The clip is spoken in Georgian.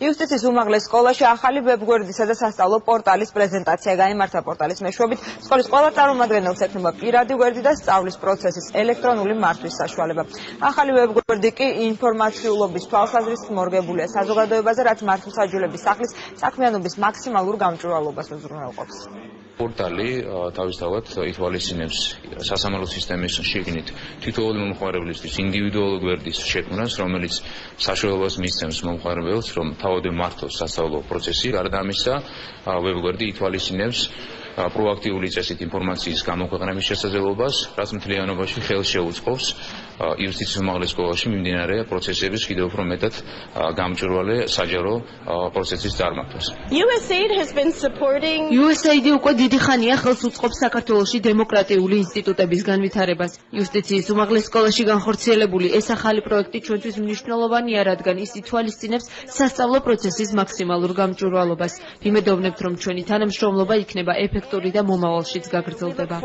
იუსტიციის უმაღლეს სკოლაში ახალი ვებგვერდისა და სასწავლო პორტალის პრეზენტაცია გაიმართა. პორტალის მეშვეობით სკოლის ყველა წარმომადგენელს ექნება პირადი გვერდი და სწავლის პროცესის ელექტრონული მართვის საშუალება. ახალი ვებგვერდი კი ინფორმაციულობის თვალსაზრისით მორგებულია საზოგადოებაზე, რაც მართლმსაჯულების სახლის საქმიანობის მაქსიმალურ გამჭვირვალობას უზრუნველყოფს. პორტალი თავისთავად ითვალისწინებს სასამართლო სისტემის შიგნით თითოეული მომხმარებლისთვის ინდივიდუალური გვერდის შექმნას, რომელიც საშუალებას მისცემს მომხმარებელს, რომ თავადვე მართოს სასწავლო პროცესი. გარდა ამისა, ვებგვერდი ითვალისწინებს პროაქტიული წესით ინფორმაციის გამოქვეყნების შესაძლებლობას, რაც მთლიანობაში ხელს შეუწყობს იუსტიციის უმაღლეს სკოლაში მიმდინარე პროცესების კიდევ უფრო მეტად გამჭვირვალე საჯარო პროცესის წარმართვას. USAID უკვე დიდი ხანია ხელს უწყობს საქართველოში დემოკრატიული ინსტიტუტების განვითარებას. იუსტიციის უმაღლეს სკოლაში განხორციელებული ეს ახალი პროექტი ჩვენთვის მნიშვნელოვანია, რადგან ის ითვალისწინებს სასწავლო პროცესის მაქსიმალურ გამჭვირვალობას. ვიმედოვნებთ, რომ ჩვენი თანამშრომლობა იქნება ეფექტური და მომავალშიც გაგრძელდება.